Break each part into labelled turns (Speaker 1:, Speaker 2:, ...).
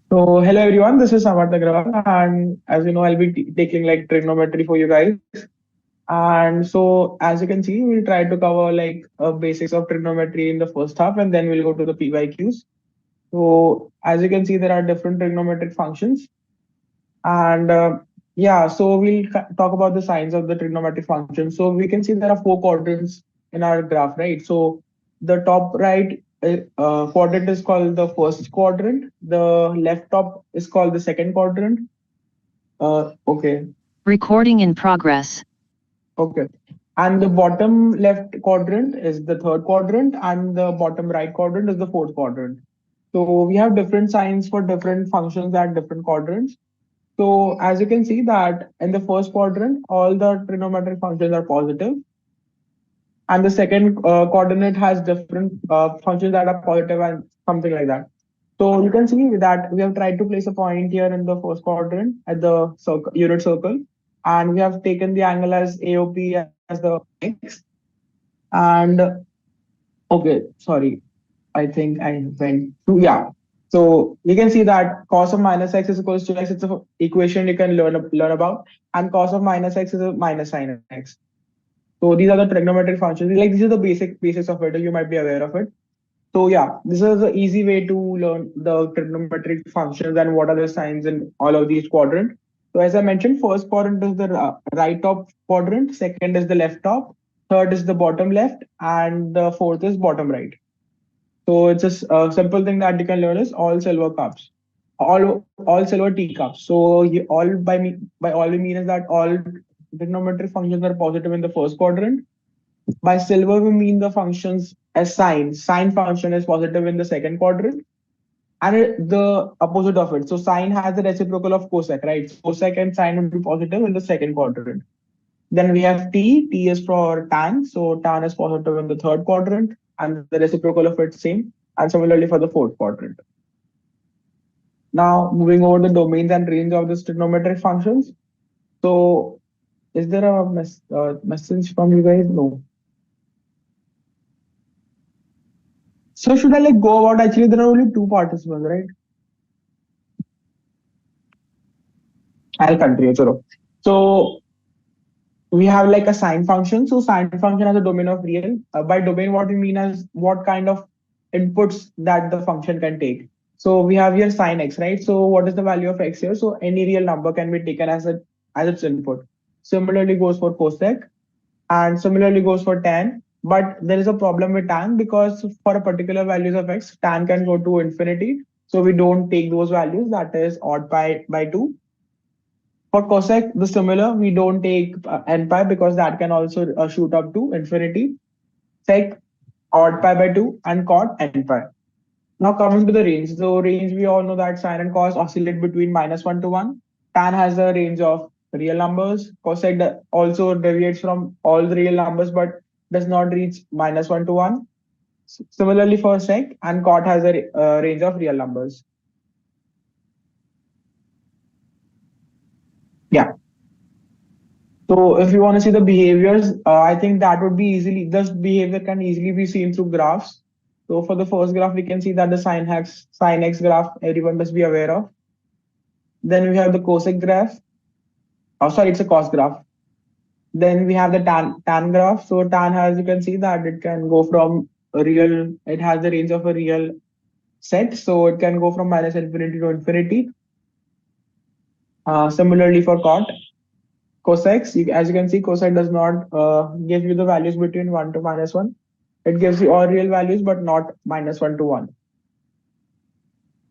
Speaker 1: So hello everyone, this is Samarth Agarwal, and as you know, I'll be taking like trigonometry for you guys. And so as you can see, we'll try to cover like basics of trigonometry in the first half, and then we'll go to the PYQs. So as you can see, there are different trigonometric functions, and so we'll talk about the signs of the trigonometric function. So we can see there are four quadrants in our graph, right? So the top right quadrant is called the first quadrant. The left top is called the second quadrant. Okay.
Speaker 2: Recording in progress.
Speaker 1: Okay. And the bottom left quadrant is the third quadrant, and the bottom right quadrant is the fourth quadrant. So we have different signs for different functions at different quadrants. So as you can see that in the first quadrant, all the trigonometric functions are positive, and the second coordinate has different functions that are positive and something like that. So you can see that we have tried to place a point here in the first quadrant at the unit circle, and we have taken the angle as AOP as the x. And okay, sorry, I think I went to, yeah. So you can see that cos of minus x is equals to x. It's an equation you can learn about, and cos of minus x is a minus sin x. So these are the trigonometric functions. Like these are the basics of it. You might be aware of it. So yeah, this is the easy way to learn the trigonometric functions and what are the signs in all of these quadrants. So as I mentioned, first quadrant is the right top quadrant, second is the left top, third is the bottom left, and the fourth is bottom right. So it's a simple thing that you can learn is all silver cups, all silver teacups. So all by all we mean is that all trigonometric functions are positive in the first quadrant. By silver, we mean the functions as sine. Sine function is positive in the second quadrant, and the opposite of it. So sine has the reciprocal of cosec, right? Cosec and sine would be positive in the second quadrant. Then we have t. T is for tan. So tan is positive in the third quadrant, and the reciprocal of it same. And similarly for the fourth quadrant. Now moving over the domains and range of the trigonometric functions. So is there a message from you guys? No. So should I like go about? Actually, there are only two participants, right? I'll continue. So we have like a sine function. So sine function has a domain of real. By domain, what we mean is what kind of inputs that the function can take. So we have here sine x, right? So what is the value of x here? So any real number can be taken as its input. Similarly goes for cosec, and similarly goes for tan. But there is a problem with tan because for a particular values of x, tan can go to infinity. So we don't take those values. That is odd by 2. For cosec, the similar, we don't take n pi because that can also shoot up to infinity. Sec, odd pi by 2, and cot n pi. Now coming to the range. So range, we all know that sine and cos oscillate between -1 to 1. Tan has a range of real numbers. Cosec also deviates from all the real numbers but does not reach -1 to 1. Similarly for sec, and cot has a range of real numbers. Yeah. So if you want to see the behaviors, I think that would be easily, this behavior can easily be seen through graphs. So for the first graph, we can see that the sine x graph, everyone must be aware of. Then we have the cosec graph. Oh, sorry, it's a cos graph. Then we have the tan graph. So tan has, you can see that it can go from a real, it has the range of a real set. So it can go from minus infinity to infinity. Similarly for cot, cosec, as you can see, cosec does not give you the values between 1 to -1. It gives you all real values, but not -1 to 1.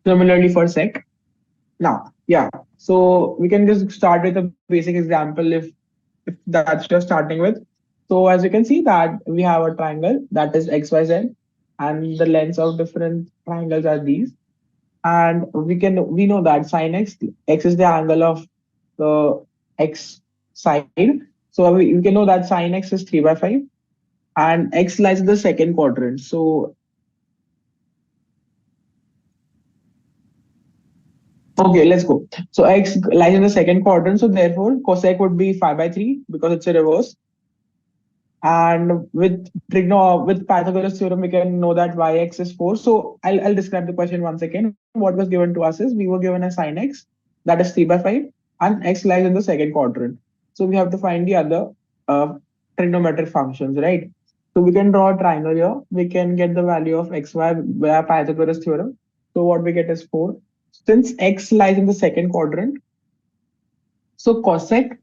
Speaker 1: Similarly for sec. Now, yeah, so we can just start with a basic example if that's just starting with. So as you can see that we have a triangle that is XYZ, and the lengths of different triangles are these. And we know that sine x is the angle of the x side. So we can know that sine x is 3 by 5, and x lies in the second quadrant. So okay, let's go. So x lies in the second quadrant. So therefore cosec would be 5 by 3 because it's a reverse. And with Pythagoras theorem, we can know that yx is 4. So I'll describe the question once again. what was given to us is we were given a sine x that is 3 by 5 and x lies in the second quadrant. So we have to find the other uh, trigonometric functions, right? So we can draw a triangle here. We can get the value of xy via Pythagoras theorem. So what we get is 4. Since x lies in the second quadrant, so cosec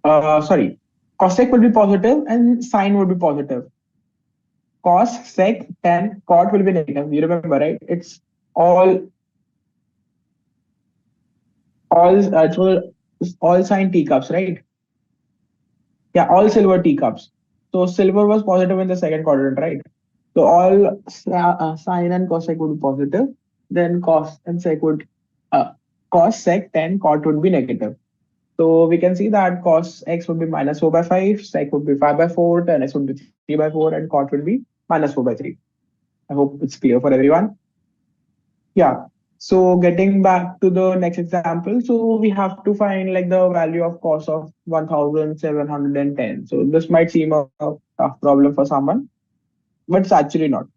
Speaker 1: will be positive and sine will be positive. Cos, sec, tan, cot will be negative. You remember, right? It's all all sine teacups, right? Yeah, all silver teacups. So silver was positive in the second quadrant, right? So all sine and cosec would be positive. Then cos and sec would uh, cos, sec, tan, cot would be negative. So we can see that cos x would be minus 4 by 5, sec would be 5 by 4, tan x would be 3 by 4, and cot would be minus 4 by 3. I hope it's clear for everyone. Yeah. So getting back to the next example, so we have to find like the value of cos of 1710. So this might seem a tough problem for someone, but it's actually not.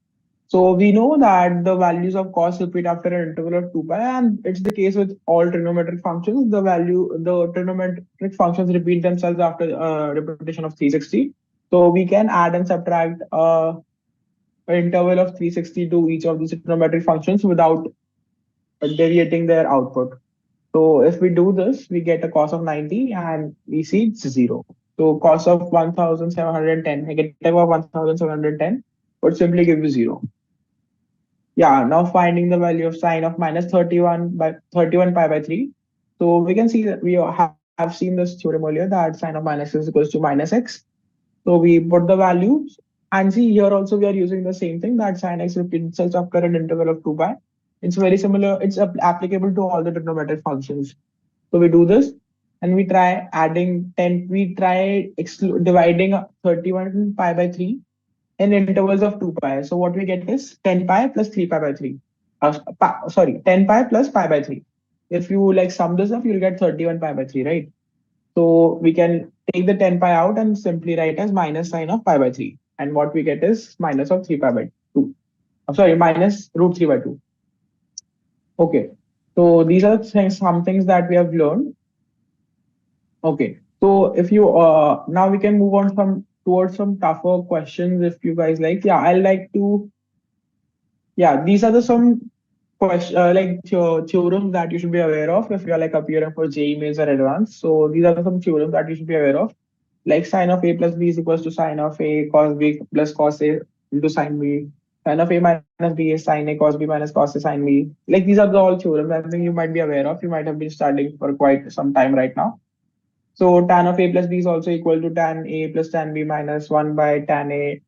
Speaker 1: So we know that the values of cos repeat after an interval of 2 pi, and it's the case with all trigonometric functions. The trigonometric functions repeat themselves after repetition of 360. So we can add and subtract an interval of 360 to each of these trigonometric functions without deviating their output. So if we do this, we get a cos of 90 and we see it's 0. So cos of 1710, negative of 1710 would simply give you 0. Yeah, now finding the value of sine of minus 31 pi by 3. So we can see that we have seen this theorem earlier that sine of minus is equals to minus x. So we put the values and see here also we are using the same thing that sin x repeats itself after an interval of 2 pi. It's very similar. It's applicable to all the trigonometric functions. So we do this and we try adding 10, we try dividing 31 pi by 3 in intervals of 2 pi. So what we get is 10 pi plus 3 pi by 3. Sorry, 10 pi plus pi by 3. If you like sum this up, you'll get 31 pi by 3, right? So we can take the 10 pi out and simply write as minus sine of pi by 3. And what we get is minus of 3 pi by 2. Sorry, minus root 3 by 2. Okay. So these are some things that we have learned. Okay. So if you now we can move on towards some tougher questions if you guys like. Yeah, I like to these are the some theorems that you should be aware of if you are like appearing for JEE Mains or advanced. So these are some theorems that you should be aware of. Like sine of a plus b is equals to sine of a cos b plus cos a into sine b. Sine of a minus b is sine a cos b minus cos a sine b. Like these are the all theorems I think you might be aware of. You might have been studying for quite some time right now. So tan of a plus b is also equal to tan a plus tan b minus 1 by tan a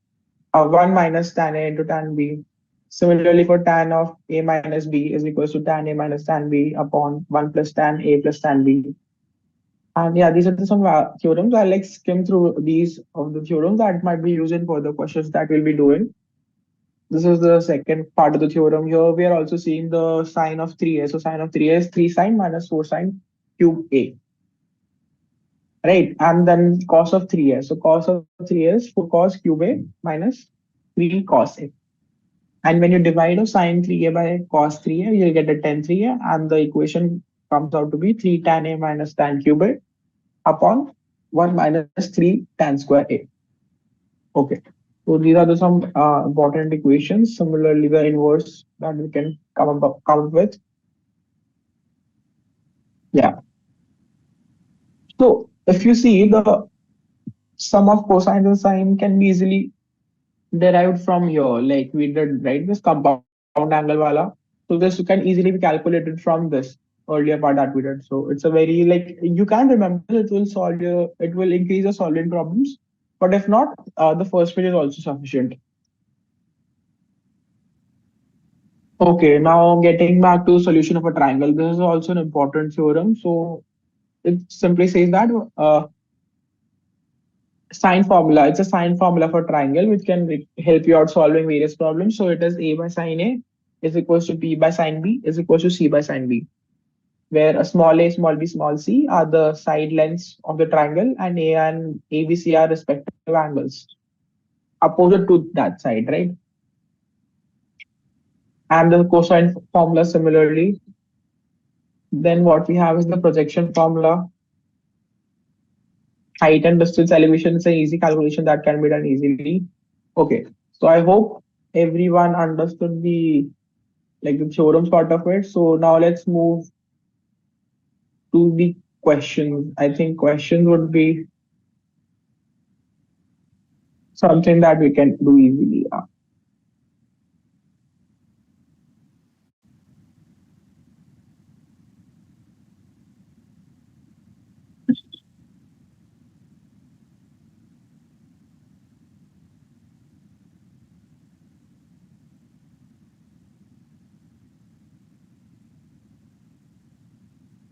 Speaker 1: 1 minus tan A into tan B. Similarly, for tan of A minus B is equals to tan A minus tan B upon 1 plus tan A plus tan B. And yeah, these are some theorems. I'll like skim through these of the theorems that might be used in further questions that we'll be doing. This is the second part of the theorem. Here we are also seeing the sine of 3a. So sine of 3a is 3 sine minus 4 sine cube a. Right, and then cos of 3a. So cos of 3a is 4 cos cube a minus 3 cos a. And when you divide of sine 3a by cos 3a, you'll get a tan 3a, and the equation comes out to be 3 tan a minus tan cube a upon 1 minus 3 tan square a. Okay. So these are the some important equations. Similarly, the inverse that we can come up with. Yeah. So if you see the sum of cosine and sine can be easily derived from here, like we did, right? This compound angle wala. So this can easily be calculated from this earlier part that we did. So it's a very like you can remember it will it will increase your solving problems. But if not, the first page is also sufficient. Okay, now getting back to solution of a triangle. This is also an important theorem. So it simply says that sine formula. It's a sine formula for triangle, which can help you out solving various problems. So it is a by sine a is equals to b by sine b is equals to c by sine b, where a small b, small c are the side lengths of the triangle, and a and abc are respective angles opposite to that side, right? and the cosine formula similarly. Then what we have is the projection formula. Height and distance elevation is an easy calculation that can be done easily. Okay, so I hope everyone understood the like the theorem part of it. So now let's move to the questions. I think questions would be something that we can do easily.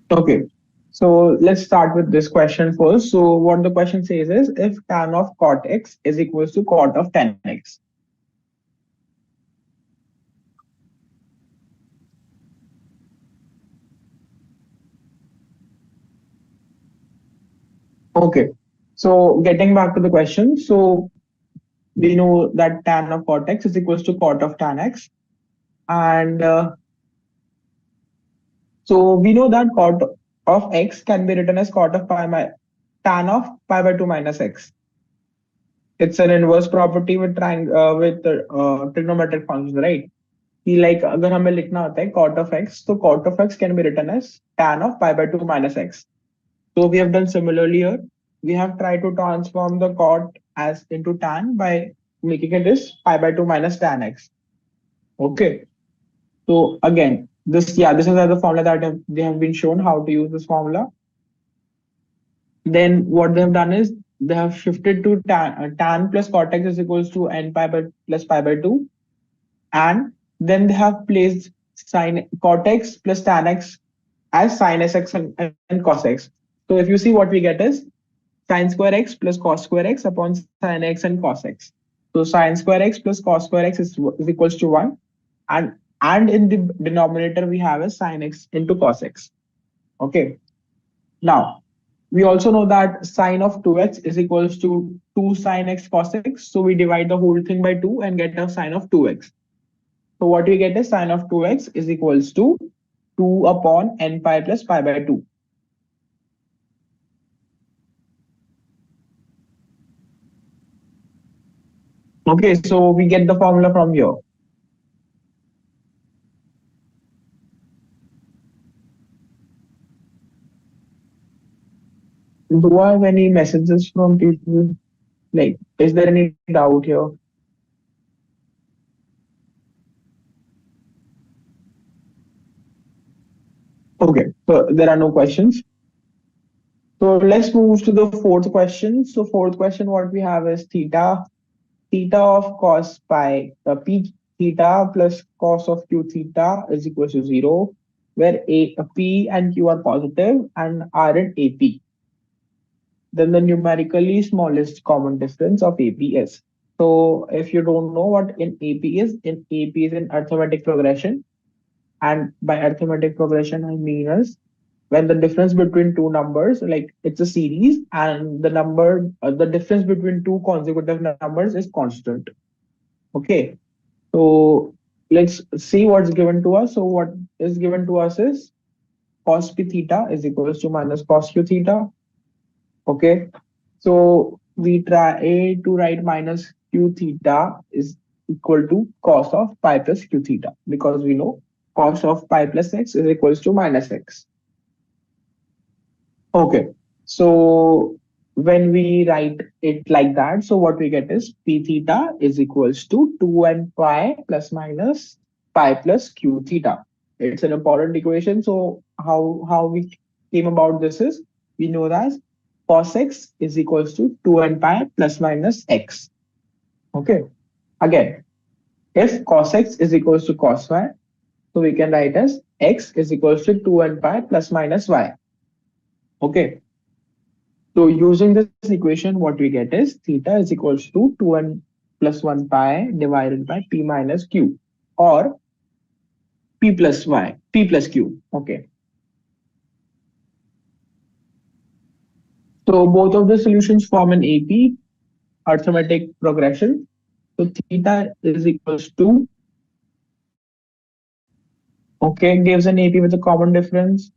Speaker 1: Okay, so let's start with this question first. So what the question says is if tan of cot x is equals to cot of tan x. Okay, so getting back to the question, so we know that tan of cot x is equals to cot of tan x, and so we know that cot of x can be written as cot of tan of pi by 2 minus x. It's an inverse property with trigonometric functions, right? कि like अगर हमें लिखना होता है cot of x, तो cot of x can be written as tan of pi by 2 minus x. So we have done similarly here. We have tried to transform the cot as into tan by making it as pi by 2 minus tan x. Okay. So again, this is the formula that they have been shown how to use this formula. Then what they have done is they have shifted to tan plus cot x is equals to n pi by plus pi by 2, and then they have placed sin cot x plus tan x as sin x and cos x. So if you see what we get is sin square x plus cos square x upon sin x and cos x. So sin square x plus cos square x is equals to 1, and in the denominator we have a sin x into cos x. Okay. Now we also know that sine of 2x is equals to 2 sin x cos x. So we divide the whole thing by 2 and get a sine of 2x. So what we get is sine of 2x is equals to 2 upon n pi plus pi by 2. Okay, so we get the formula from here. Do I have any messages from people? Like, is there any doubt here? Okay, so there are no questions. So let's move to the fourth question. So fourth question, what we have is theta of cos pi, p theta plus cos of q theta is equal to 0, where p and q are positive and are in AP. Then the numerically smallest common difference of AP is. So if you don't know what in AP is in arithmetic progression, and by arithmetic progression I mean is when the difference between two numbers, like it's a series, and the difference between two consecutive numbers is constant. Okay, so let's see what's given to us. So what is given to us is cos p theta is equals to minus cos q theta. Okay, so we try to write minus q theta is equal to cos of pi plus q theta, because we know cos of pi plus x is equals to minus x. Okay, so when we write it like that, so what we get is p theta is equals to 2n pi plus minus pi plus q theta. It's an important equation. So how we came about this is we know that cos x is equals to 2n pi plus minus x. Okay, again, if cos x is equals to cos y, so we can write as x is equals to 2n pi plus minus y. Okay, so using this equation, what we get is theta is equals to 2n plus 1 pi divided by p minus q, or p plus y, p plus q. Okay. So both of the solutions form an AP, arithmetic progression. So theta is equals to Okay, gives an AP with a common difference.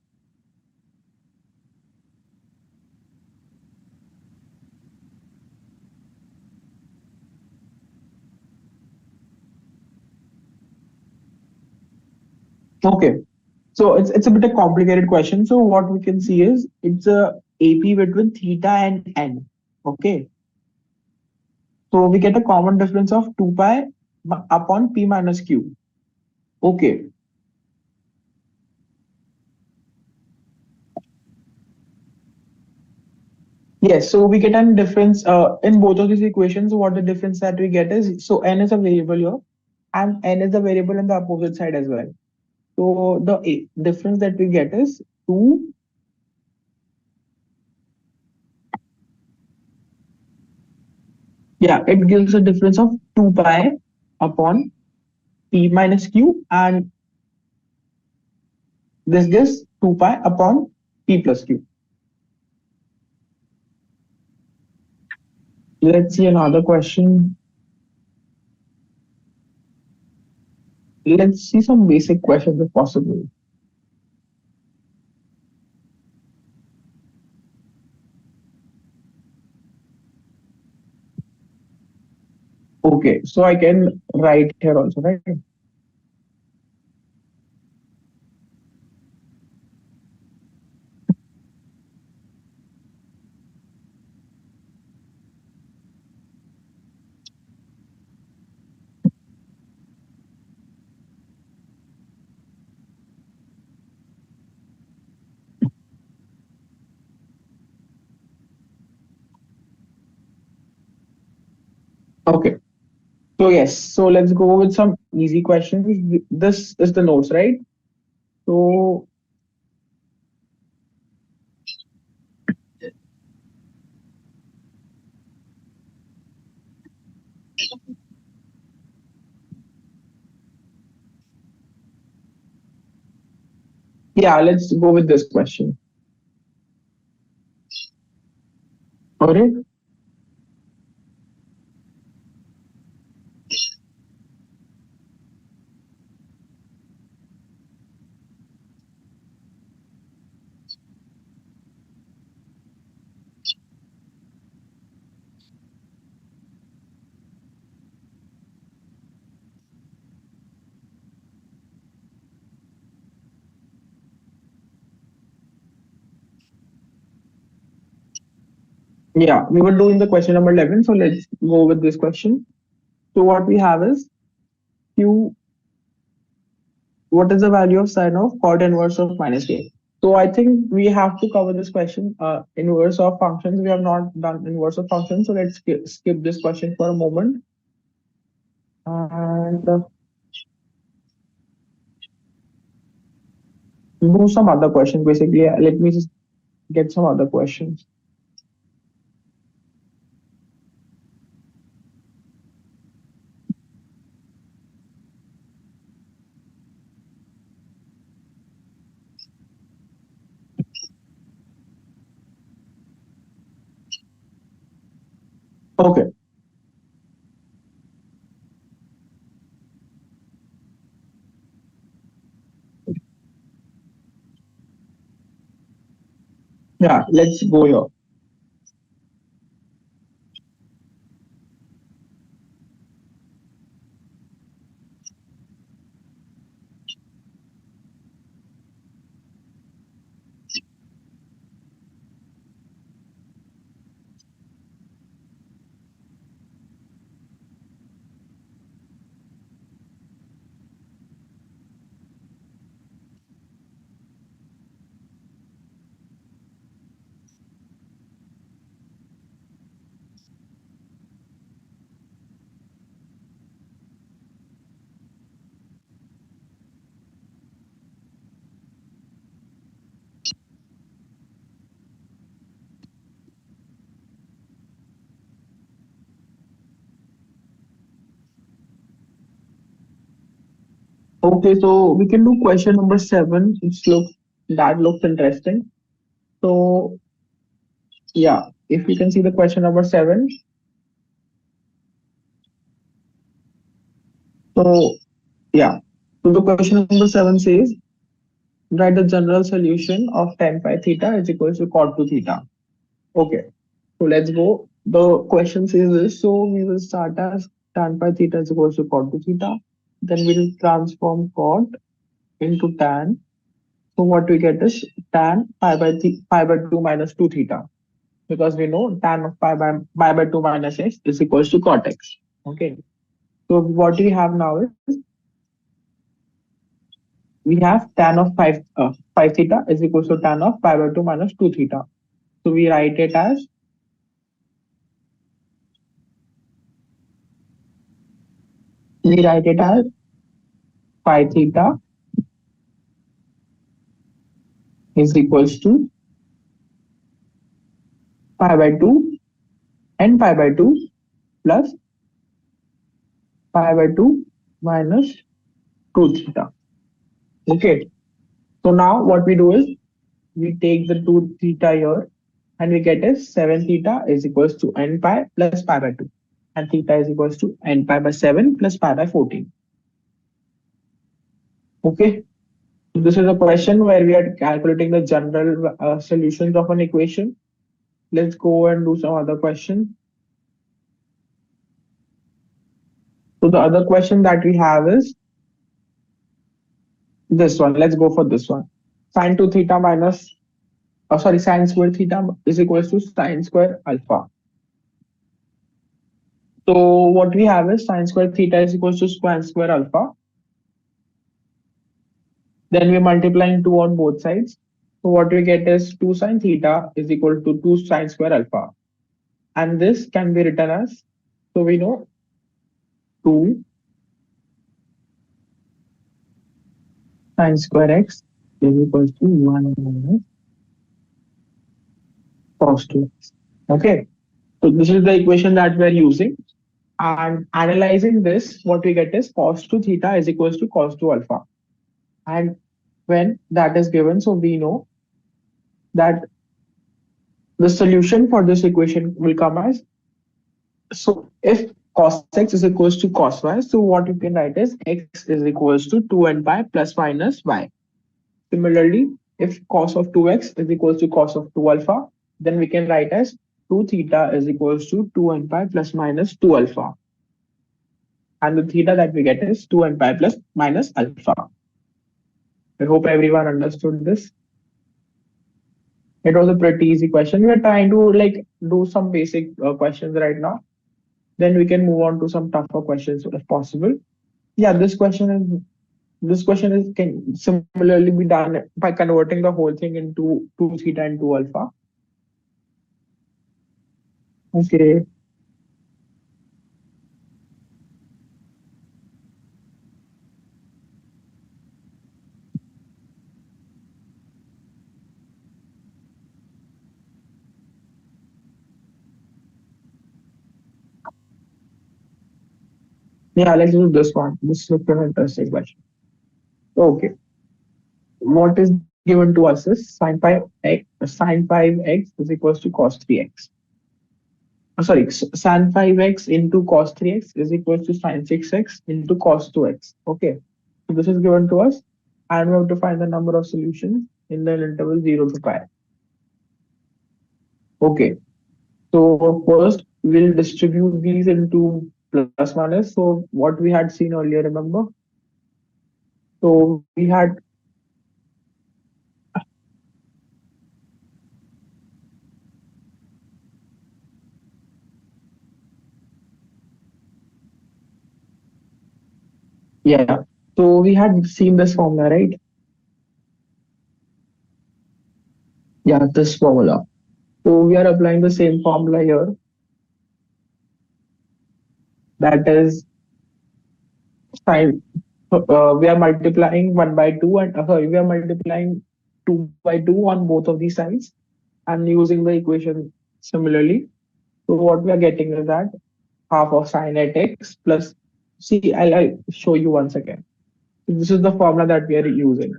Speaker 1: Okay, so it's a bit a complicated question. So what we can see is it's a AP between theta and n. Okay, so we get a common difference of 2 pi upon p minus q. Okay, yes, so we get a difference in both of these equations. What the difference that we get is, so n is a variable here and n is a variable on the opposite side as well. So the difference that we get is 2. Yeah, it gives a difference of 2 pi upon p minus q, and this gives 2 pi upon p plus q. Let's see another question. Let's see some basic questions if possible. Okay, so I can write here also, right? Okay, so yes, so let's go with some easy questions. This is the notes, right? So yeah, let's go with this question. All right. Yeah, we were doing the question number 11, so let's go with this question. So what we have is q. What is the value of sine of cot inverse of minus k? So I think we have to cover this question. Inverse of functions. We have not done inverse of functions, so let's skip this question for a moment and do some other questions. Basically, let me just get some other questions. Okay. Yeah, let's go here. Okay, so we can do question number 7. It's looks interesting. So yeah, if you can see the question number 7. So yeah. So the question number 7 says, write the general solution of tan phi theta is equals to cot 2 theta. Okay, so let's go. The question says this. So we will start as tan pi theta is equals to cot 2 theta. Then we'll transform cot into tan. So what we get is tan pi by 2 minus 2 theta. Because we know tan of pi by 2 minus x is equals to cot x. Okay. So what we have now is we have tan of 5 theta is equals to tan of pi by 2 minus 2 theta. So we write it as phi theta is equals to pi by 2 and pi by 2 plus pi by 2 minus 2 theta. Okay. So now what we do is we take the 2 theta here and we get is 7 theta is equals to n pi plus pi by 2. And theta is equals to n pi by 7 plus pi by 14. Okay. So this is a question where we are calculating the general solutions of an equation. Let's go and do some other question. So the other question that we have is this one. Let's go for this one. Sine 2 theta minus, sorry, sine square theta is equals to sine square alpha. So what we have is sine square theta is equals to square alpha. Then we're multiplying 2 on both sides. So what we get is 2 sine theta is equal to 2 sine square alpha. And this can be written as, so we know 2 sine square x is equals to 1 minus cos 2x. Okay. So this is the equation that we're using. And analyzing this, what we get is cos 2 theta is equals to cos 2 alpha. And when that is given, so we know that the solution for this equation will come as, so if cos x is equals to cos y, so what you can write is x is equals to 2n pi plus minus y. Similarly, if cos of 2x is equals to cos of 2 alpha, then we can write as 2 theta is equals to 2n pi plus minus 2 alpha. And the theta that we get is 2n pi plus minus alpha. I hope everyone understood this. It was a pretty easy question. We are trying to like do some basic questions right now. Then we can move on to some tougher questions if possible. Yeah, this question is can similarly be done by converting the whole thing into 2 theta and 2 alpha. Okay. Yeah, let's do this one. This looks an interesting question. Okay. What is given to us is sine 5x is equals to cos 3x. Sorry, sin 5x into cos 3x is equals to sin 6x into cos 2x. Okay. So this is given to us and we have to find the number of solutions in the interval 0 to pi. Okay. So first we'll distribute these into plus minus. So what we had seen earlier, remember? So we had, yeah. So we had seen this formula, right? Yeah, this formula. So we are applying the same formula here. That is sine. We are multiplying 1 by 2 and sorry, we are multiplying 2 by 2 on both of these sides and using the equation similarly. So what we are getting is that half of sine at x plus, see, I'll show you once again. This is the formula that we are using.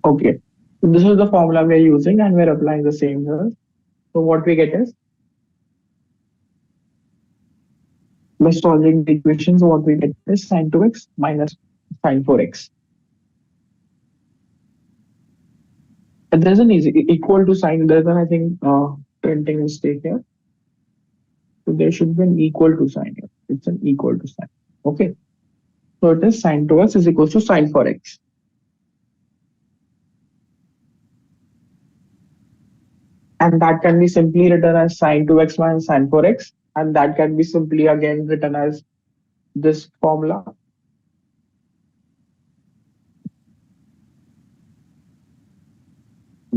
Speaker 1: Okay. So this is the formula we are using and we're applying the same here. So what we get is by solving the equations, what we get is sine 2x minus sine 4x. And there's an easy equal to sign. There's an, I think, printing mistake here. So there should be an equal to sign here. It's an equal to sign. Okay. So it is sine 2x is equals to sine 4x. And that can be simply written as sine 2x minus sine 4x. And that can be simply again written as this formula.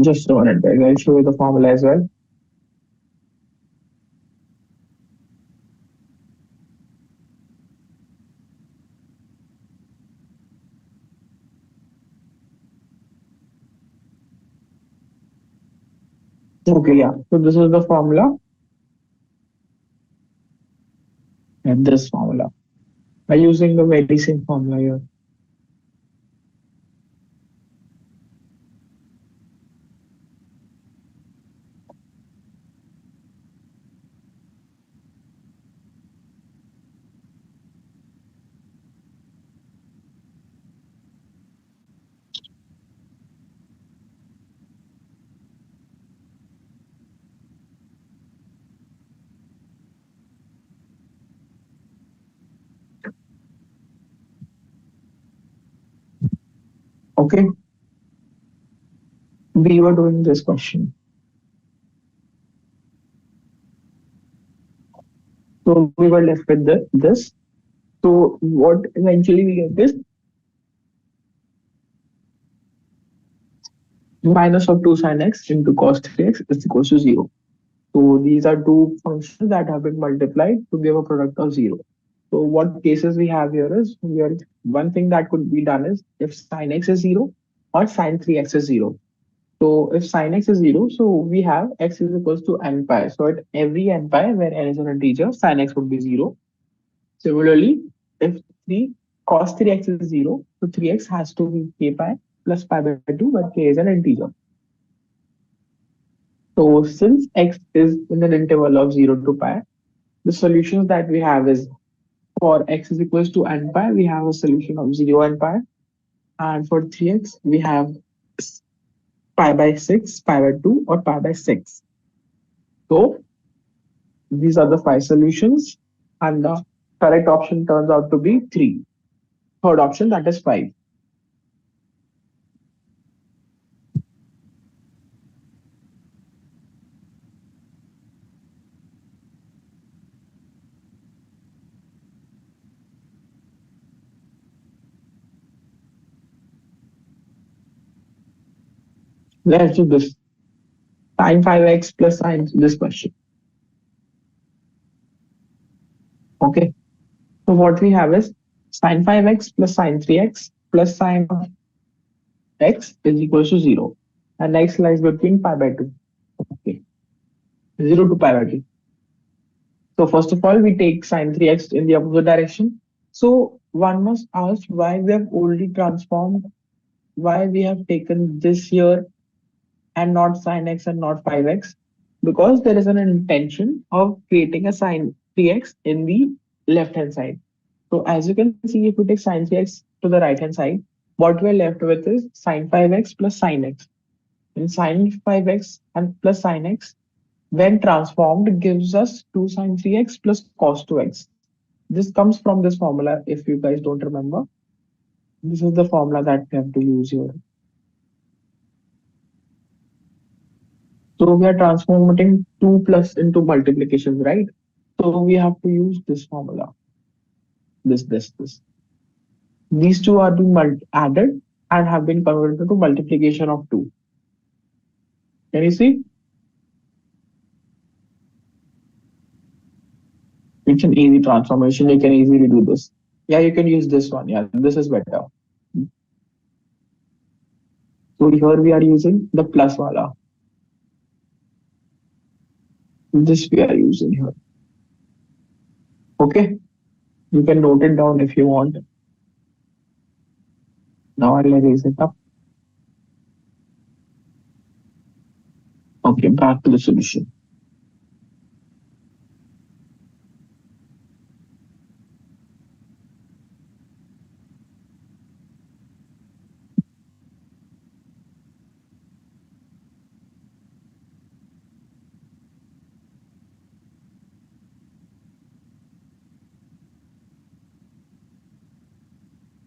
Speaker 1: Just a minute, guys. I'll show you the formula as well. Okay, yeah. So this is the formula and this formula. By using the very same formula here. Okay. We were doing this question. So we were left with this. So what eventually we get is minus of 2 sin x into cos 3x is equals to 0. So these are two functions that have been multiplied to give a product of 0. So what cases we have here is here one thing that could be done is if sin x is 0 or sin 3x is 0. So if sin x is 0, so we have x is equals to n pi. So at every n pi where n is an integer, sin x would be 0. Similarly, if 3 cos 3x is 0, so 3x has to be k pi plus pi by 2, where k is an integer. So since x is in an interval of 0 to pi, the solutions that we have is for x is equals to n pi, we have a solution of 0 and pi. And for 3x, we have pi by 6, pi by 2, or pi by 6. So these are the 5 solutions. And the correct option turns out to be 3. Third option, that is 5. Let's do this. Sin 5x plus sin this question. Okay. So what we have is sin 5x plus sin 3x plus sin of x is equals to 0. And x lies between pi by 2. Okay. 0 to pi by 2. So first of all, we take sin 3x in the opposite direction. So one must ask why we have only transformed, why we have taken this here and not sin x and not 5x, because there is an intention of creating a sin 3x in the left hand side. So as you can see, if we take sin 3x to the right hand side, what we're left with is sin 5x plus sin x. And sin 5x and plus sin x, when transformed, gives us 2 sin 3x plus cos 2x. This comes from this formula, if you guys don't remember. This is the formula that we have to use here. So we are transforming 2 plus into multiplications, right? So we have to use this formula. This. These two are being added and have been converted to multiplication of 2. Can you see? It's an easy transformation. You can easily do this. Yeah, you can use this one. Yeah, this is better. So here we are using the plus wala. This we are using here. Okay. You can note it down if you want. Now I'll erase it up. Okay, back to the solution.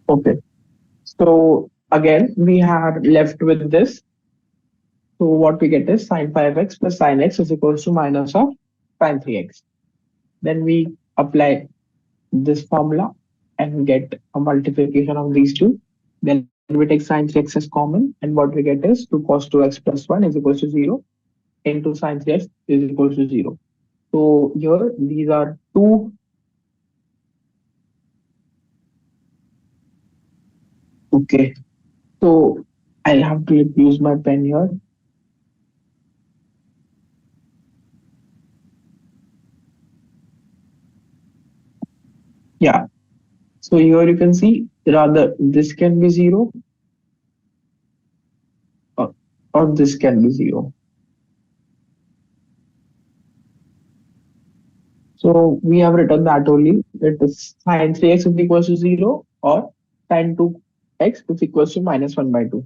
Speaker 1: Okay. So again, we are left with this. So what we get is sine 5x plus sine x is equals to minus of sine 3x. Then we apply this formula and get a multiplication of these two. Then we take sine 3x as common, and what we get is 2 cos 2x plus 1 is equals to 0 into sine 3x is equals to 0. So here these are two. Okay. So I'll have to use my pen here. Yeah. So here you can see rather this can be 0 or, or this can be 0. So we have written that only. It is sine 3x is equals to 0 or sine 2x is equals to minus 1 by 2.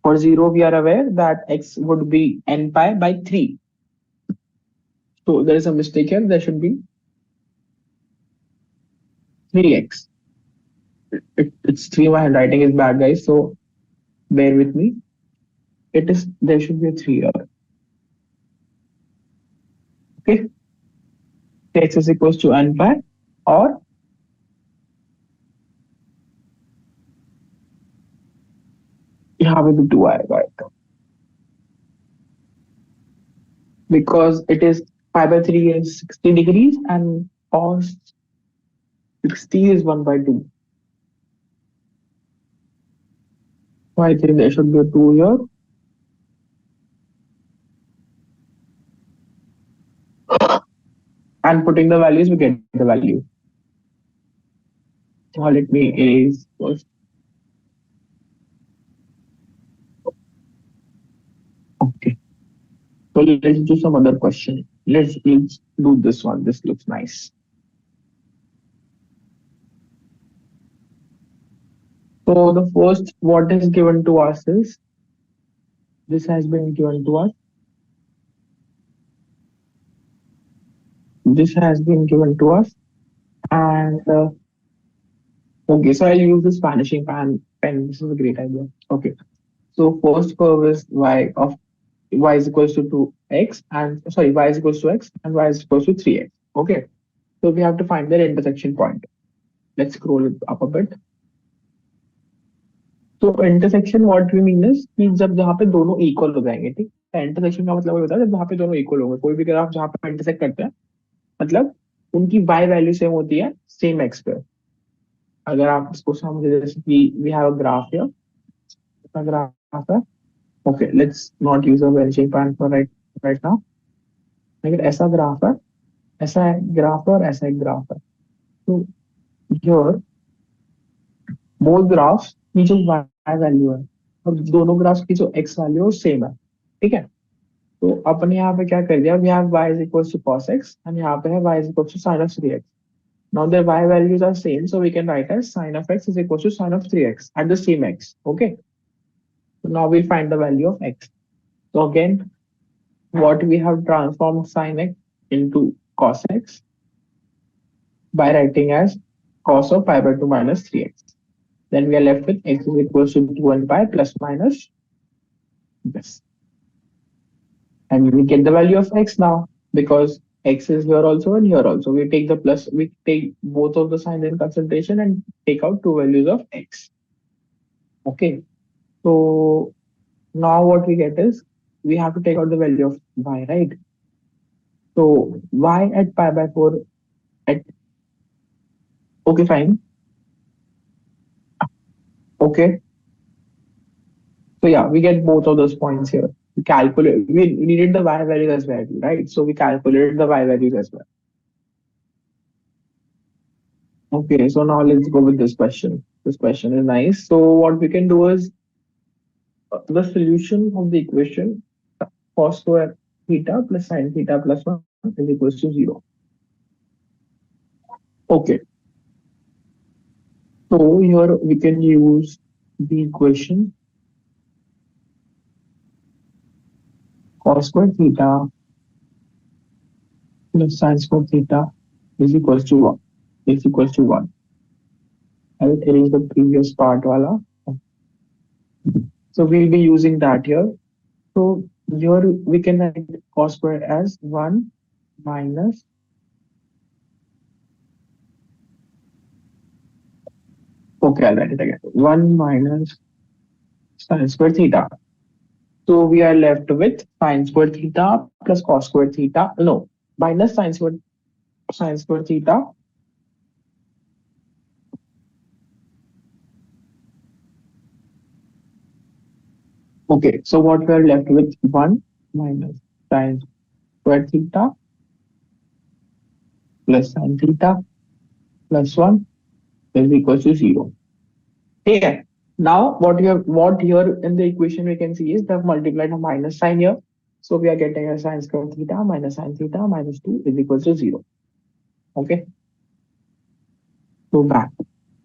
Speaker 1: For 0, we are aware that x would be n pi by 3. So there is a mistake here. There should be 3x. It's 3. My handwriting is bad, guys. So bear with me. It is there should be a 3 here. Okay. X is equals to n pi, or यहाँ पे भी 2 आएगा because it is pi by 3 is 60 degrees and cos 60 is 1 by 2. So I think there should be a 2 here. And putting the values, we get the value. So let me erase first. Okay. So let's do some other question. Let's do this one. This looks nice. So the first what is given to us is this has been given to us. This has been given to us. And okay, so I'll use this vanishing pen. This is a great idea. Okay. So first curve is y is equals to 2x and sorry, y is equals to x and y is equals to 3x. Okay. So we have to find their intersection point. Let's scroll it up a bit. तो intersection what we mean is कि जब जहाँ पे दोनों equal हो जाएंगे, ठीक है। इंटरसेक्शन का मतलब होता है जब जहाँ पे दोनों इक्वल होंगे, कोई भी ग्राफ जहाँ पे इंटरसेक्ट करते हैं मतलब उनकी वाई वैल्यू सेम होती है सेम एक्स पे। अगर आप इसको समझे जैसे कि we have a graph here, graph है। Okay, let's not use a vanishing point for right right now. अगर ऐसा ग्राफ है, ऐसा है ग्राफ है और ऐसा एक ग्राफ है, तो हियर बोथ ग्राफ्स की जो वाई वैल्यू है और दोनों ग्राफ्स की जो एक्स वैल्यू है सेम है, ठीक है। तो अपन यहाँ पे क्या कर दिया, we have y is equals to cos x and यहाँ पे है y is equals to sin of 3x. Now their y values are same, so we can write as sin of x is equals to sin of 3x at the same x. Okay. So now we'll find the value of x. So again, what we have transformed sin x into cos x by writing as cos of pi by 2 minus 3x. Then we are left with x is equals to 2 and pi plus minus this. And we get the value of x now because x is here also and here also. We take the plus, we take both of the signs in consideration and take out two values of x. Okay. So now what we get is we have to take out the value of y, right? So y at pi by 4 at, okay, fine. Okay. So yeah, we get both of those points here. We calculate, we needed the y values as well, right? So we calculated the y values as well. Okay, so now let's go with this question. This question is nice. So what we can do is the solution of the equation cos square theta plus sin theta plus 1 is equals to 0. Okay, so here we can use the equation cos square theta plus sin square theta is equals to 1. Is equals to 1. I'll erase the previous part wala. So we'll be using that here. So here we can write cos square as 1 minus, okay, I'll write it again. 1 minus sin square theta. So we are left with sin square theta plus cos square theta. No, minus sin square theta. Okay, so what we are left with 1 minus sin square theta plus sin theta plus 1 is equals to 0. Okay. Now what here in the equation we can see is they've multiplied a minus sign here. So we are getting a sin square theta minus sin theta minus 2 is equals to 0. Okay. So back.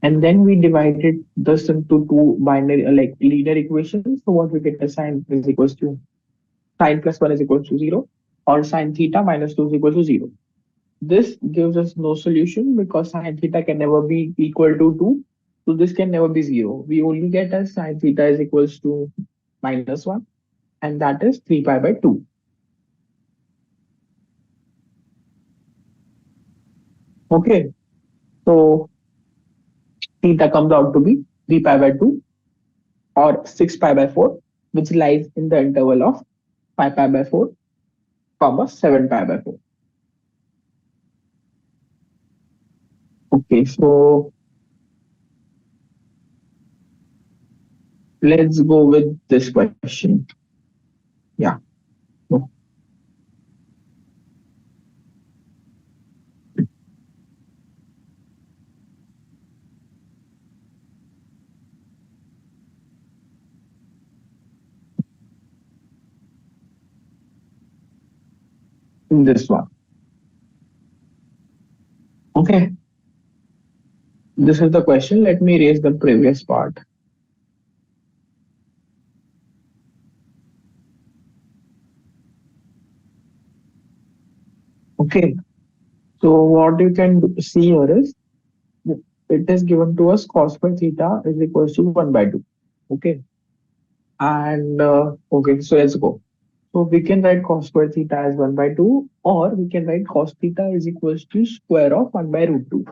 Speaker 1: And then we divided this into two binary like linear equations. So what we get is sine is equals to sine plus 1 is equals to 0 or sine theta minus 2 is equal to 0. This gives us no solution because sine theta can never be equal to 2. So this can never be 0. We only get as sine theta is equals to minus 1 and that is 3 pi by 2. Okay. So theta comes out to be 3 pi by 2 or 6 pi by 4 which lies in the interval of 5 pi by 4 comma 7 pi by 4. Okay. So let's go with this question. Yeah. So this one. Okay. This is the question. Let me erase the previous part. Okay. So what you can see here is it is given to us cos square theta is equals to 1 by 2. Okay. And okay, so let's go. So we can write cos square theta as 1 by 2 or we can write cos theta is equals to square of 1 by root 2.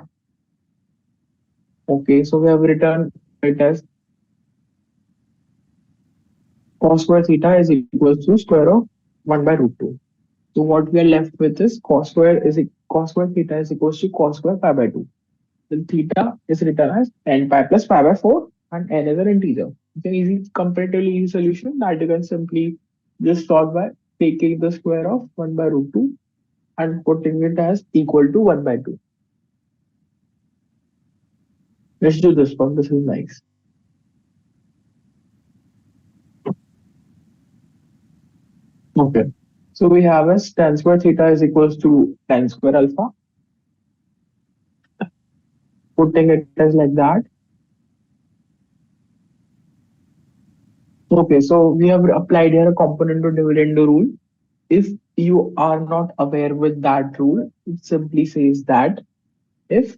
Speaker 1: Okay, so we have written it as cos square theta is equals to square of 1 by root 2. So what we are left with is cos square theta is equals to cos square pi by 2. Then theta is written as n pi plus pi by 4 and n is an integer. It's an easy, comparatively easy solution that you can simply just solve by taking the square of 1 by root 2 and putting it as equal to 1 by 2. Let's do this one. This is nice. Okay. So we have as tan square theta is equals to tan square alpha. Putting it as like that. Okay, so we have applied here a component to dividend rule. If you are not aware with that rule, it simply says that if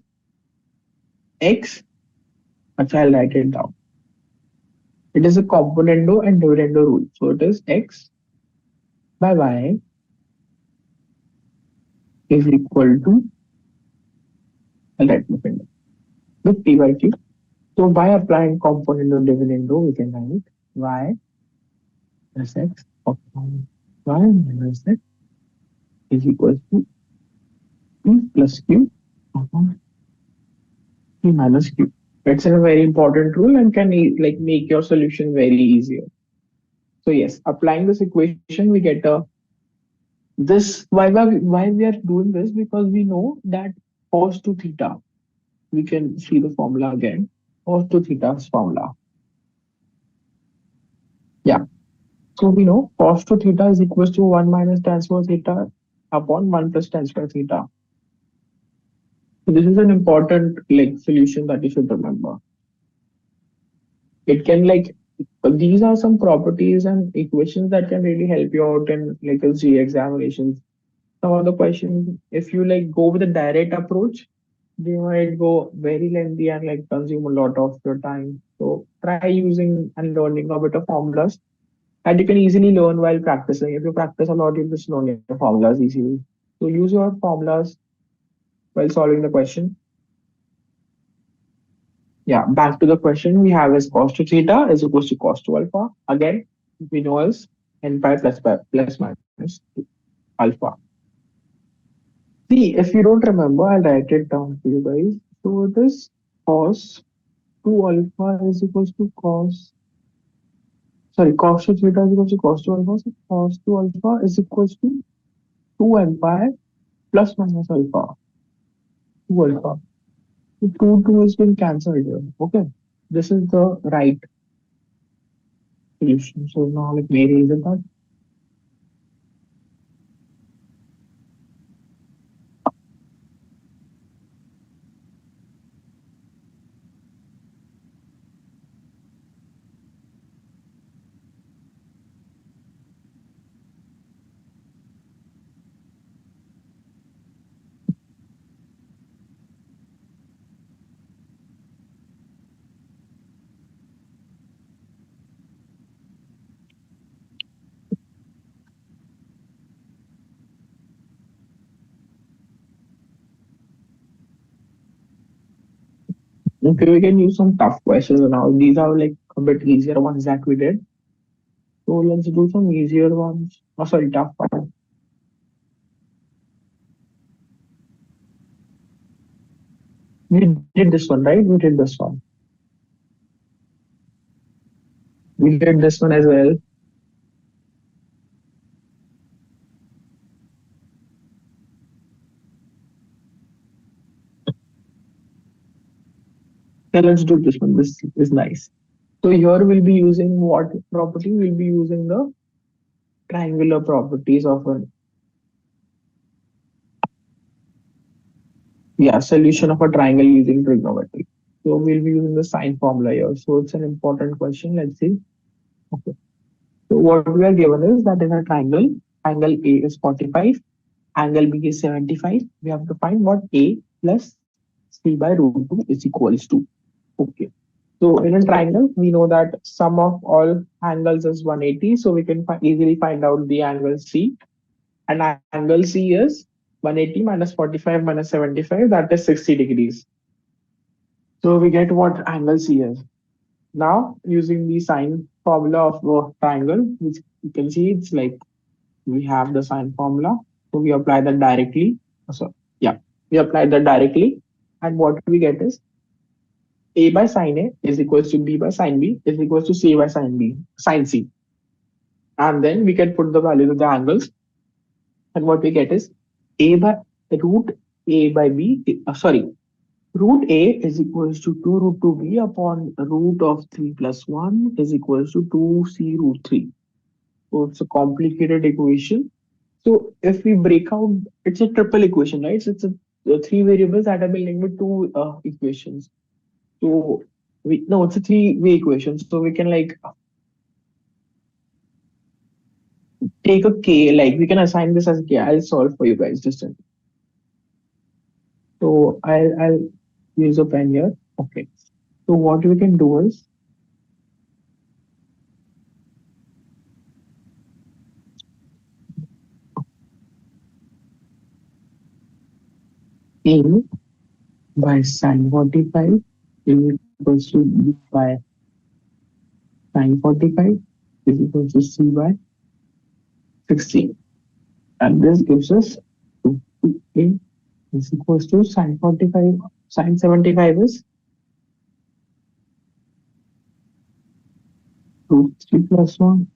Speaker 1: x, I'll write it down. It is a componendo and dividendo rule. So it is x by y is equal to, I'll write with p by q. So by applying componendo dividendo, we can write y plus x of y minus x is equal to p plus q upon p minus q. It's a very important rule and can like make your solution very easier. So yes, applying this equation, we get a this why we are doing this because we know that cos to theta. We can see the formula again. Cos to theta's formula. Yeah. So we know cos to theta is equals to 1 minus tan square theta upon 1 plus tan square theta. So this is an important like solution that you should remember. It can like these are some properties and equations that can really help you out in like a GE examinations. Some of the questions, if you like go with a direct approach, they might go very lengthy and like consume a lot of your time. So try using and learning a bit of formulas that you can easily learn while practicing. If you practice a lot, you'll just learn your formulas easily. So use your formulas while solving the question. Yeah, back to the question we have is cos to theta is equals to cos to alpha. Again, we know is n pi plus minus alpha. See, if you don't remember, I'll write it down for you guys. So this cos 2 alpha is equals to cos, sorry, cos to theta is equals to cos 2 alpha. So cos 2 alpha is equals to 2 pi plus minus alpha, 2 alpha. So 2 has been cancelled here. Okay. This is the right solution. So now let me erase it out. Okay, we can use some tough questions now. These are like a bit easier ones that we did. So let's do some easier ones. Oh, sorry, tough ones. We did this one, right? We did this one. We did this one as well. Yeah, let's do this one. This is nice. So here we'll be using what property? We'll be using the triangular properties of a, yeah, solution of a triangle using trigonometry. So we'll be using the sine formula here. So it's an important question. Let's see. Okay. So what we are given is that in a triangle, angle A is 45, angle B is 75. We have to find what A plus C by root 2 is equals to. Okay. So in a triangle, we know that sum of all angles is 180. So we can easily find out the angle C. And angle C is 180 minus 45 minus 75. That is 60 degrees. So we get what angle C is. Now, using the sine formula of a triangle, which you can see it's like we have the sine formula. So we apply that directly. So yeah, we apply that directly. And what we get is A by sine A is equals to B by sine B is equals to C by sine B, sine C. And then we can put the values of the angles. And what we get is A by root A by B, sorry, root A is equals to 2 root 2B upon root of 3 plus 1 is equals to 2C root 3. So it's a complicated equation. So if we break out, it's a triple equation, right? So it's a three variables that have been linked with two equations. So we no, it's a three-way equation. So we can like take a k, like we can assign this as k. I'll solve for you guys just a. So I'll use a pen here. Okay. So what we can do is A by sine 45 is equals to B by sine 45 is equals to C by 16. And this gives us A is equals to sine 45, sine 75 is root 3 plus 1,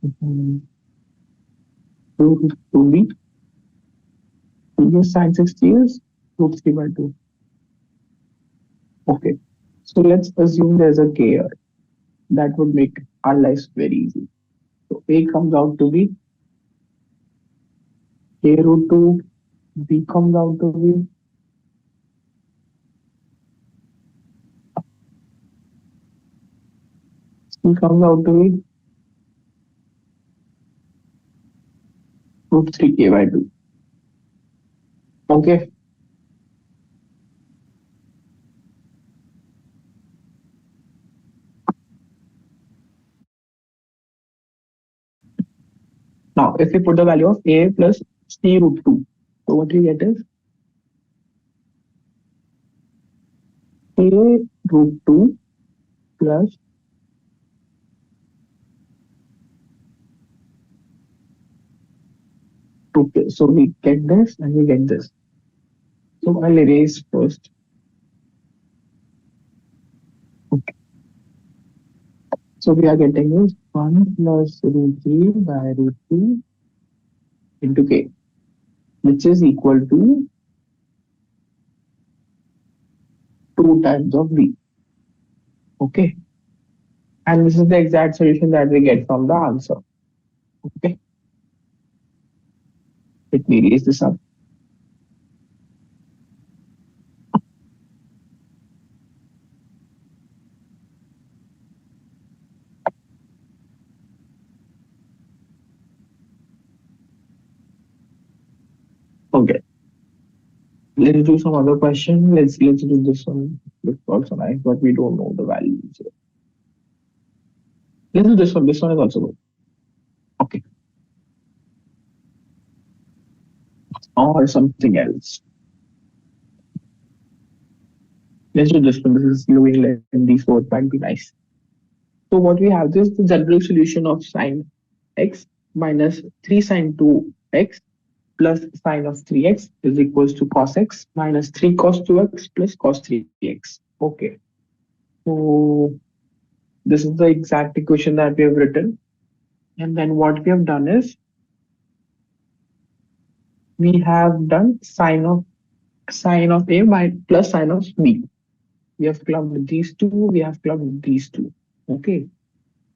Speaker 1: root 2b, is sine 60 is root 3 by 2. Okay, so let's assume there's a k here. That would make our lives very easy. So A comes out to be k root 2, B comes out to be C comes out to be root 3k by 2. Okay, Now, if we put the value of a plus c root 2, so what we get is a root 2 plus okay, so we get this and we get this. So I'll erase first. Okay. So we are getting is 1 plus root 3 by root 2 into k, which is equal to 2 times of b. Okay. And this is the exact solution that we get from the answer. Okay. Let me erase this up. Okay. Let's do some other question. Let's do this one. Looks also nice, but we don't know the values. Let's do this one. This one is also good. Okay. Or something else. Let's do this one. This is looking like these four might be nice. So what we have is the general solution of sine x minus 3 sine 2x plus sine of 3x is equals to cos x minus 3 cos 2x plus cos 3x. Okay. So this is the exact equation that we have written. And then what we have done is we have done sine of a plus sine of b. We have clubbed these two, we have clubbed these two. Okay.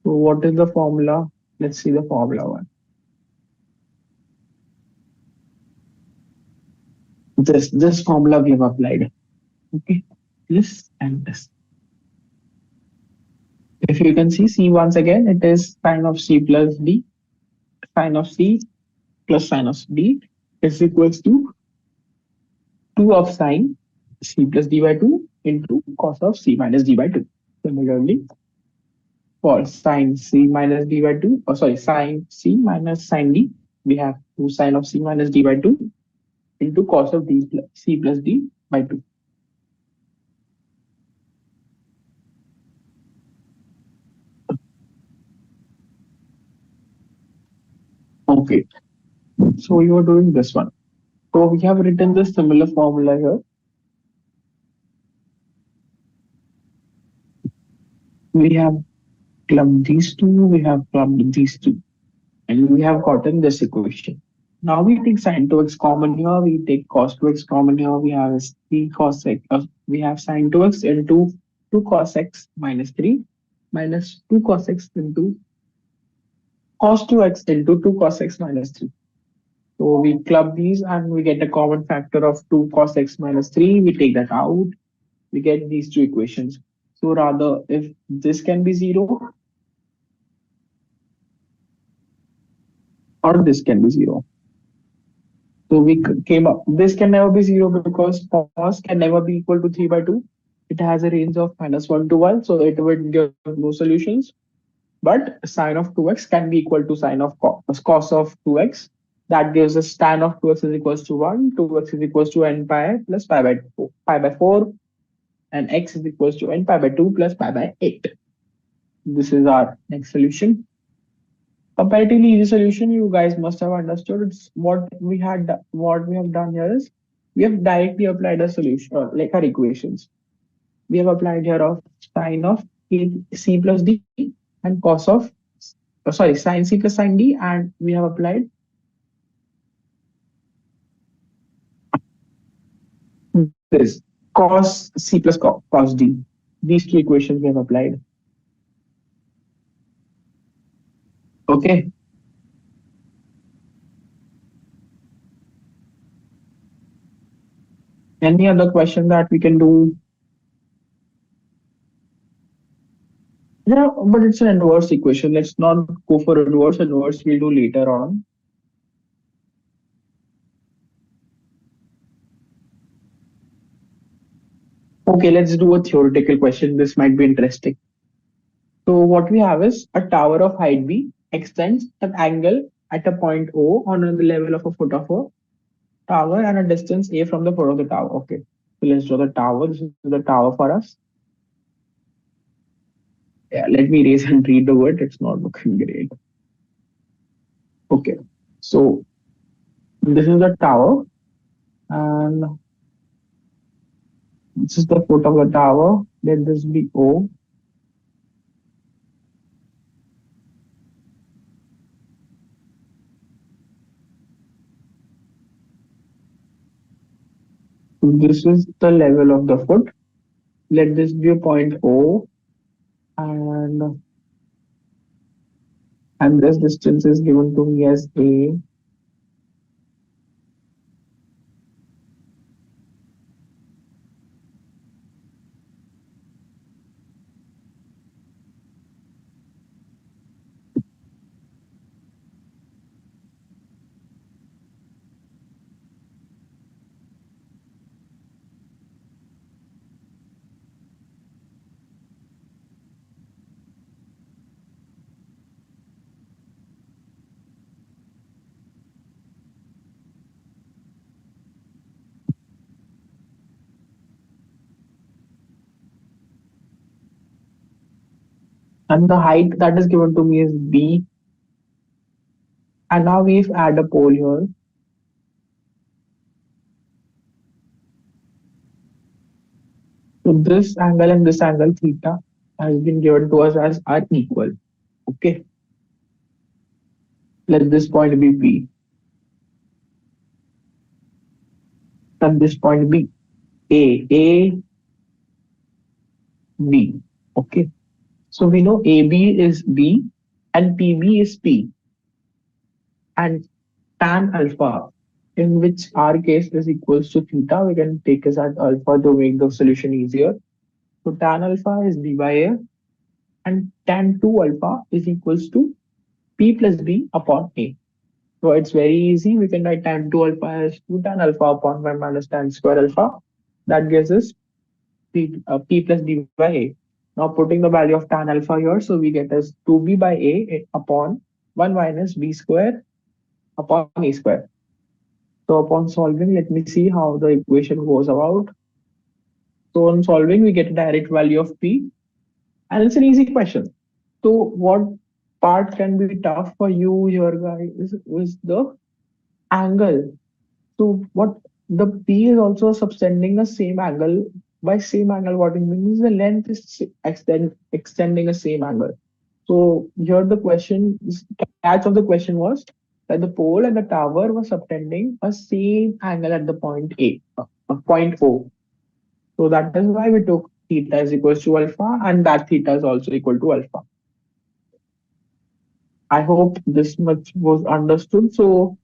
Speaker 1: So what is the formula? Let's see the formula one. This formula we have applied. Okay. This and this. If you can see once again, it is sine of c plus d, sine of c plus sine of d is equals to 2 of sine c plus d by 2 into cos of c minus d by 2. Similarly, for sine c minus d by 2, or sorry, sine c minus sine d, we have 2 sine of c minus d by 2 into cos of d plus c plus d by 2. Okay, so you are doing this one. So we have written the similar formula here. We have clubbed these two, we have clubbed these two, and we have gotten this equation. Now we take sine 2x common here, we take cos 2x common here, we have 3 cos x, we have sine 2x into 2 cos x minus 3 minus 2 cos x into cos 2x into 2 cos x minus 3. So we club these and we get a common factor of 2 cos x minus 3. We take that out. We get these two equations. So rather, if this can be 0 or this can be 0. So we came up, this can never be 0 because cos can never be equal to 3 by 2. It has a range of -1 to 1, so it would give no solutions. But sine of 2x can be equal to sine of cos of 2x. That gives us tan of 2x is equals to 1, 2x is equals to n pi plus pi by 4, and x is equals to n pi by 2 plus pi by 8. This is our next solution. Comparatively easy solution, you guys must have understood. It's what we have done here is we have directly applied a solution, like our equations. We have applied here of sine of c plus d and cos of sorry, sine c plus sine d, and we have applied this cos c plus cos d. These two equations we have applied. Okay. Any other question that we can do? Yeah, but it's an inverse equation. Let's not go for inverse. Inverse we'll do later on. Okay, let's do a theoretical question. This might be interesting. So what we have is a tower of height b extends an angle at a point O on the level of a foot of a tower and a distance A from the foot of the tower. Okay. So let's draw the tower. This is the tower for us. Yeah, let me erase and read the word. It's not looking great. Okay. So this is the tower and this is the foot of the tower. Let this be O. This is the level of the foot. Let this be a point O and this distance is given to me as A. And the height that is given to me is B. And now we've add a pole here. So this angle and this angle theta has been given to us as are equal. Okay. Let this point be P and this point be A, B. Okay. So we know AB is B and PB is P and tan alpha, in which our case is equals to theta, we can take as alpha to make the solution easier. So tan alpha is B by A and tan 2 alpha is equals to P plus B upon A. So it's very easy. We can write tan 2 alpha as 2 tan alpha upon 1 minus tan square alpha. That gives us P plus B by A. Now putting the value of tan alpha here, so we get as 2B by A upon 1 minus B square upon A square. So upon solving, let me see how the equation goes about. So on solving, we get a direct value of P and it's an easy question. So what part can be tough for you here guys is the angle. So what the P is also subtending the same angle. By same angle, what it means the length is extending a same angle. So here the question catch of the question was that the pole and the tower were subtending a same angle at the point A, point O. So that is why we took theta is equals to alpha and that theta is also equal to alpha. I hope this much was understood. So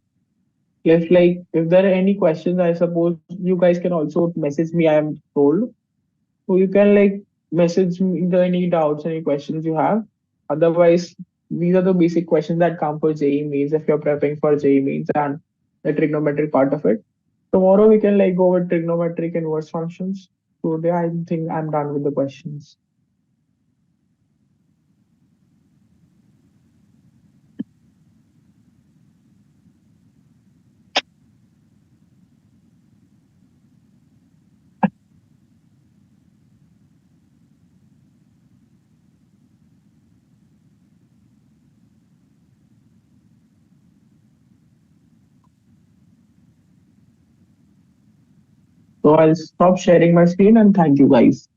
Speaker 1: if there are any questions, I suppose you guys can also message me. I am told, so you can message me if there are any doubts, any questions you have. Otherwise, these are the basic questions that come for JEE mains if you're prepping for JEE mains and the trigonometric part of it. Tomorrow we can go with trigonometric inverse functions. Today I think I'm done with the questions. So I'll stop sharing my screen and thank you guys.